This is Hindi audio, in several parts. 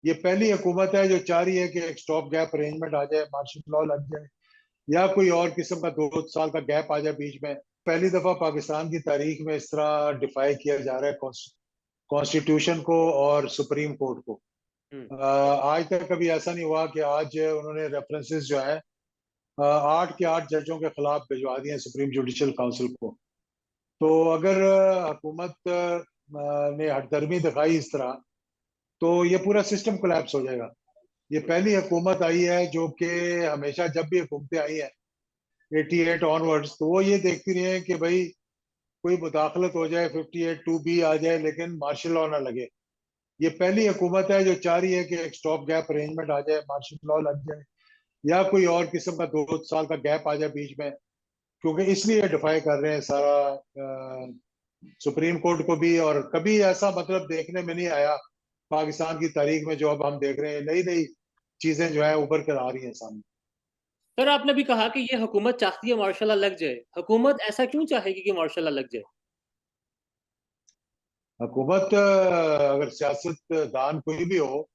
ये पहली हुकूमत है जो चाह रही है कि एक स्टॉप गैप अरेंजमेंट आ जाए, मार्शल लॉ लग जाए, या कोई और किस्म का 2 साल का गैप आ जाए बीच में। पहली दफा पाकिस्तान की तारीख में इस तरह डिफाई किया जा रहा है कॉन्स्टिट्यूशन को और सुप्रीम कोर्ट को। आज तक कभी ऐसा नहीं हुआ कि आज उन्होंने रेफरेंसेस जो है 8 के 8 जजों के खिलाफ भिजवा दिए सुप्रीम जुडिशल काउंसिल को। तो अगर हुकूमत ने हठधर्मी दिखाई इस तरह, तो ये पूरा सिस्टम कोलैप्स हो जाएगा। ये पहली हुकूमत आई है जो कि हमेशा जब भी हुकूमतें आई हैं 88 ऑनवर्ड्स, तो वो ये देखती रही है कि भाई कोई मुदाखलत हो जाए, 58(2)(b) आ जाए, लेकिन मार्शल लॉ ना लगे। ये पहली हुकूमत है जो चाह रही है कि एक स्टॉप गैप अरेंजमेंट आ जाए, मार्शल लॉ लग जाए, या कोई और किस्म का 2 साल का गैप आ जाए बीच में। क्योंकि इसलिए डिफाई कर रहे हैं सारा सुप्रीम कोर्ट को भी। और कभी ऐसा मतलब देखने में नहीं आया पाकिस्तान की तारीख में, जो अब हम देख रहे हैं नई नई चीजें जो है उभर कर आ रही हैं सामने। सर, आपने भी कहा कि ये हुकूमत चाहती है मार्शल लॉ लग जाए। हुकूमत ऐसा क्यों चाहेगी कि मार्शल लॉ लग जाए? हुकूमत अगर सियासतदान कोई भी हो,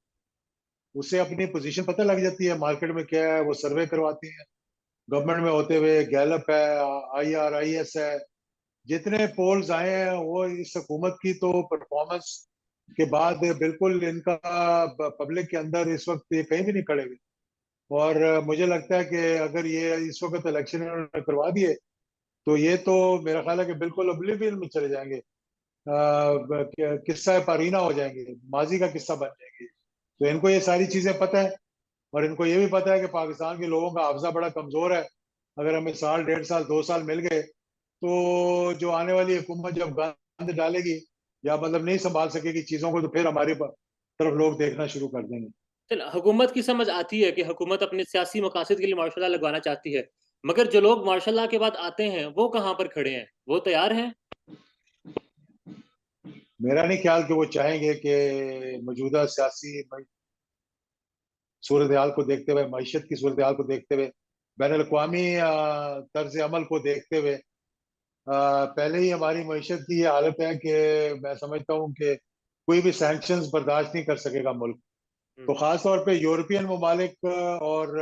उसे अपनी पोजीशन पता लग जाती है मार्केट में क्या है, वो सर्वे करवाती है। गवर्नमेंट में होते हुए गैलप है, IRIS है, जितने पोल्स आए हैं वो इस हुकूमत की तो परफॉर्मेंस के बाद बिल्कुल इनका पब्लिक के अंदर इस वक्त ये कहीं भी नहीं खड़े हुए। और मुझे लगता है कि अगर ये इस वक्त इलेक्शन इन्होंने करवा दिए, तो ये तो मेरा ख्याल है कि बिल्कुल ओब्लिवियन में चले जाएंगे, किस्सा पारीना हो जाएंगे, माजी का किस्सा बन जाएंगे। तो इनको ये सारी चीजें पता है। और इनको ये भी पता है कि पाकिस्तान के लोगों का हाफजा बड़ा कमजोर है। अगर हमें साल, 1.5 साल, 2 साल मिल गए, तो जो आने वाली हुकूमत जब गंद डालेगी या मतलब नहीं संभाल सकेगी चीजों को, तो फिर हमारी तरफ लोग देखना शुरू कर देंगे। चलो, हुकूमत की समझ आती है कि हुकूमत अपने सियासी मकासद के लिए मार्शल लॉ लगवाना चाहती है, मगर जो लोग मार्शल लॉ के बाद आते हैं वो कहाँ पर खड़े हैं? वो तैयार हैं? मेरा नहीं ख्याल कि वो चाहेंगे कि मौजूदा सियासी सूरत हाल को देखते हुए, मीशत की सूरत हाल को देखते हुए, बैन अवी तर्ज अमल को देखते हुए, पहले ही हमारी मीशत की ये हालत है कि मैं समझता हूँ कि कोई भी सैंक्शंस बर्दाश्त नहीं कर सकेगा मुल्क। हम्म। तो खास तौर पे यूरोपियन ममालिक और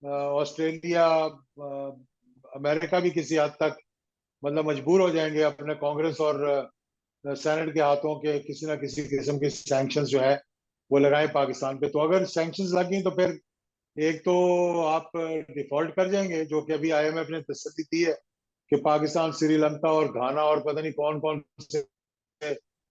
ऑस्ट्रेलिया, अमेरिका भी किसी हद तक मतलब मजबूर हो जाएंगे अपने कांग्रेस और सेनेट के हाथों के किसी ना किसी किस्म के सैंक्शंस जो है वो लगाए पाकिस्तान पे। तो अगर सैंक्शंस लगी तो फिर एक तो आप डिफॉल्ट कर जाएंगे, जो कि अभी IMF ने तसल्ली दी है कि पाकिस्तान, श्रीलंका और घाना और पता नहीं कौन कौन से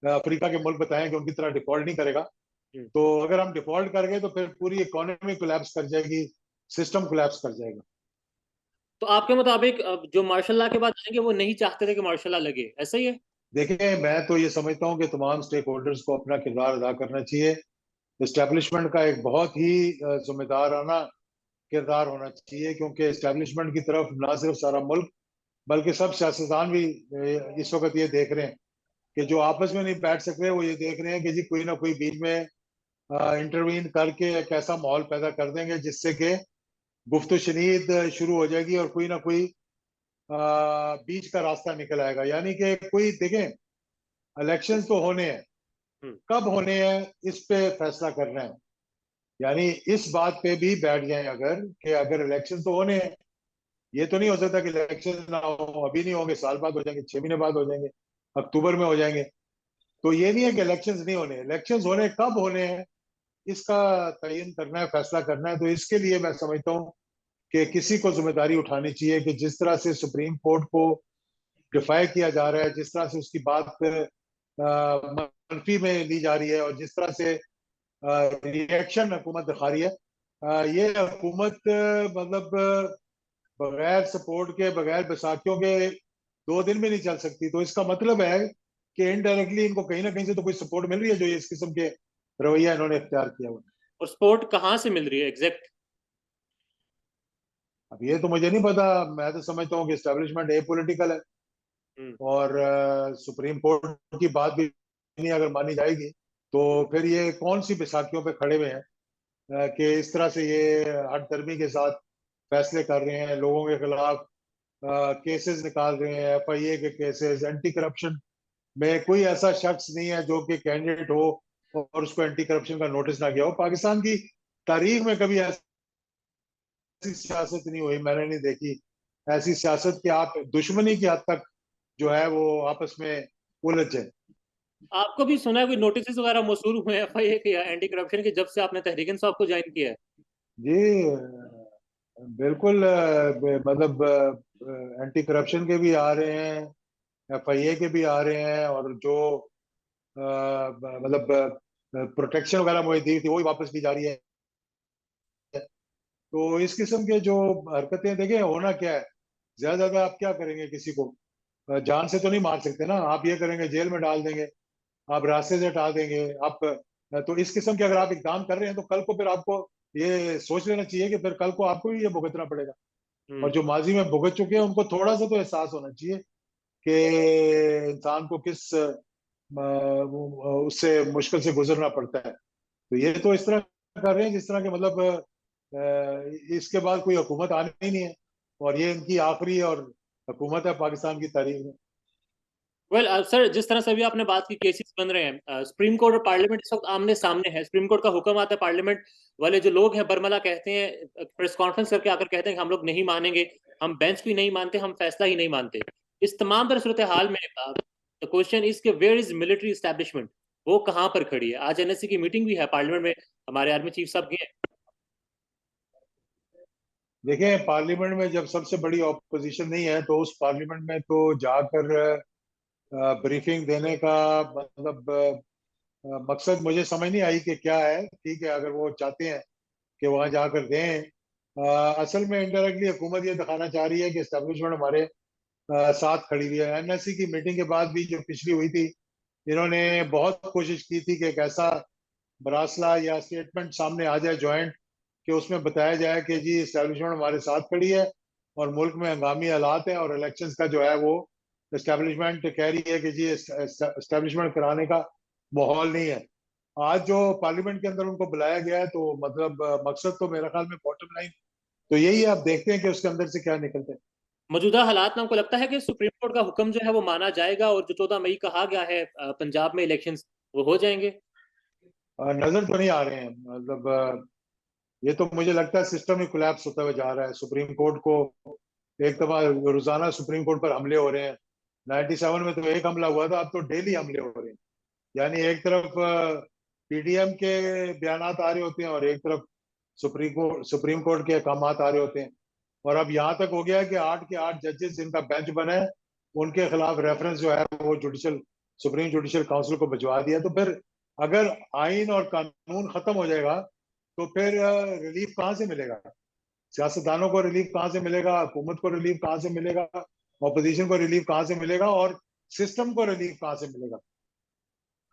अफ्रीका के मुल्क बताएं कि उनकी तरह डिफॉल्ट नहीं करेगा। हम्म। तो अगर हम डिफॉल्ट कर गए तो फिर पूरी इकोनॉमी कोलैप्स कर जाएगी, सिस्टम कोलैप्स कर जाएगा। तो आपके मुताबिक जो मार्शल लॉ के बाद आएंगे वो नहीं चाहते थे कि मार्शल लॉ लगे, ऐसा ही है? देखिए, मैं तो ये समझता हूँ कि तमाम स्टेक होल्डर्स को अपना किरदार अदा करना चाहिए। इस्टेब्लिशमेंट का एक बहुत ही जिम्मेदाराना किरदार होना चाहिए, क्योंकि इस्टेब्लिशमेंट की तरफ ना सिर्फ सारा मुल्क बल्कि सब सियासतदान भी इस वक्त ये देख रहे हैं कि जो आपस में नहीं बैठ सक रहे, वो ये देख रहे हैं कि जी कोई ना कोई बीच में इंटरवीन करके एक ऐसा माहौल पैदा कर देंगे जिससे कि गुफ्त शनीद शुरू हो जाएगी और कोई ना कोई बीच का रास्ता निकल आएगा। यानी कि कोई देखें, इलेक्शंस तो होने हैं, हम्म। कब होने हैं इस पे फैसला करना है। यानी इस बात पे भी बैठ जाएं अगर, कि अगर इलेक्शन तो होने हैं, ये तो नहीं हो सकता कि इलेक्शन ना हो, अभी नहीं होंगे, साल बाद हो जाएंगे, 6 महीने बाद हो जाएंगे, अक्टूबर में हो जाएंगे। तो ये नहीं है कि इलेक्शंस नहीं होने, इलेक्शंस होने, कब होने हैं इसका तयन करना है, फैसला करना है। तो इसके लिए मैं समझता हूँ कि किसी को जिम्मेदारी उठानी चाहिए कि जिस तरह से सुप्रीम कोर्ट को डिफाई किया जा रहा है, जिस तरह से उसकी बात मनफी में ली जा रही है, और जिस तरह से रिएक्शन हुकूमत दिखा रही है, ये हुकूमत मतलब बगैर सपोर्ट के, बगैर बैसाखियों के 2 दिन भी नहीं चल सकती। तो इसका मतलब है कि इनडायरेक्टली इनको कहीं ना कहीं से तो कोई सपोर्ट मिल रही है, जो ये इस किस्म के रवैया इन्होंने इख्तियार किया हुआ। और सपोर्ट कहाँ से मिल रही है एग्जैक्ट? अब ये तो मुझे नहीं पता, मैं तो समझता हूँ कि एस्टेब्लिशमेंट ए पॉलिटिकल है। हम्म। और सुप्रीम कोर्ट की बात भी नहीं अगर मानी जाएगी, तो फिर ये कौन सी बैसाखियों पे खड़े हुए हैं कि इस तरह से ये हठधर्मी के साथ फैसले कर रहे हैं, लोगों के खिलाफ केसेस निकाल रहे हैं, FIA के केसेस, एंटी करप्शन में कोई ऐसा शख्स नहीं है जो कि कैंडिडेट हो और उसको एंटी करप्शन का नोटिस ना किया हो। पाकिस्तान की तारीख में कभी ऐसी सियासत नहीं हुई, मैंने नहीं देखी ऐसी सियासत कि आप दुश्मनी की हद तक जो है वो आपस में उलझ जाए। आपको भी सुना है कोई नोटिस वगैरह मौसूल हुए हैं FIA के या एंटी करप्शन के, जब से आपने तहरीक इंसाफ को ज्वाइन किया है? जी बिल्कुल, मतलब एंटी करप्शन के भी आ रहे हैं, FIA के भी आ रहे हैं, और जो मतलब प्रोटेक्शन वगैरह मुझे दी थी वो ही वापस की जा रही है। तो इस किस्म के जो हरकतें, देखें होना क्या है, ज्यादा ज्यादा आप क्या करेंगे, किसी को जान से तो नहीं मार सकते ना, आप ये करेंगे जेल में डाल देंगे, आप रास्ते से हटा देंगे आप। तो इस किस्म के अगर आप इकदाम कर रहे हैं तो कल को फिर आपको ये सोच लेना चाहिए कि फिर कल को आपको भी ये भुगतना पड़ेगा। और हम्म। जो माजी में भुगत चुके हैं उनको थोड़ा सा तो एहसास होना चाहिए कि इंसान को किस उससे मुश्किल से गुजरना पड़ता है। तो ये तो इस तरह कर रहे हैं जिस तरह के मतलब इसके बाद कोई हुकूमत आनी ही नहीं है, और ये इनकी आखिरी और हुकूमत है पाकिस्तान की तारीख में। वेल सर, जिस तरह से अभी आपने बात की, केसेस बन रहे हैं, सुप्रीम कोर्ट और पार्लियामेंट इस वक्त आमने सामने है। सुप्रीम कोर्ट का हुक्म आता है, पार्लियामेंट वाले जो लोग हैं बरमला कहते हैं, प्रेस कॉन्फ्रेंस करके आकर कहते हैं कि हम लोग नहीं मानेंगे, हम बेंच भी नहीं मानते, हम फैसला ही नहीं मानते। इस तमाम तरह सूरत हाल में द क्वेश्चन इज के वेयर इज मिलिट्री इस्टेब्लिशमेंट? वो कहाँ पर खड़ी है? आज NSC की मीटिंग भी है पार्लियामेंट में, हमारे आर्मी चीफ साहब गए हैं। देखें, पार्लियामेंट में जब सबसे बड़ी ऑपोजिशन नहीं है तो उस पार्लियामेंट में तो जाकर ब्रीफिंग देने का मतलब मकसद मुझे समझ नहीं आई कि क्या है। ठीक है, अगर वो चाहते हैं कि वहां जाकर दें, असल में इनडायरेक्टली हुकूमत ये दिखाना चाह रही है कि एस्टेब्लिशमेंट हमारे साथ खड़ी हुई है। NSC की मीटिंग के बाद भी जो पिछली हुई थी, इन्होंने बहुत कोशिश की थी कि एक ऐसा मरासला या स्टेटमेंट सामने आ जाए ज्वाइंट, कि उसमें बताया जाए कि जी इस्टेब्लिशमेंट हमारे साथ खड़ी है और मुल्क में हंगामी हालात है और इलेक्शंस का जो है वो इस्टेब्लिशमेंट कह रही है कि जी इस्टेब्लिशमेंट कराने का माहौल नहीं है। आज जो पार्लियामेंट के अंदर उनको बुलाया गया है तो मतलब मकसद तो मेरा ख्याल में बॉटम लाइन तो यही है। आप देखते हैं कि उसके अंदर से क्या निकलता है। मौजूदा हालात में आपको लगता है कि सुप्रीम कोर्ट का हुक्म जो है वो माना जाएगा और जो 14 मई कहा गया है पंजाब में इलेक्शंस, वो हो जाएंगे? नजर तो नहीं आ रहे हैं, मतलब ये तो मुझे लगता है सिस्टम ही कोलैप्स होता हुआ जा रहा है। सुप्रीम कोर्ट को एक दफा रोजाना सुप्रीम कोर्ट पर हमले हो रहे हैं। 97 में तो एक हमला हुआ था, अब तो डेली हमले हो रहे हैं। यानी एक तरफ PDM के बयानात आ रहे होते हैं और एक तरफ सुप्रीम कोर्ट के अहकाम आ रहे होते हैं। और अब यहाँ तक हो गया है कि 8 के 8 जजेस जिनका बेंच बना है, उनके खिलाफ रेफरेंस जो है वो सुप्रीम जुडिशल काउंसिल को भिजवा दिया। तो फिर अगर आइन और कानून खत्म हो जाएगा तो फिर रिलीफ कहाँ से मिलेगा? सियासतदानों को रिलीफ कहाँ से मिलेगा? हुकूमत को रिलीफ कहाँ से मिलेगा? ऑपोजिशन को रिलीफ कहाँ से मिलेगा? और सिस्टम को रिलीफ कहाँ से मिलेगा?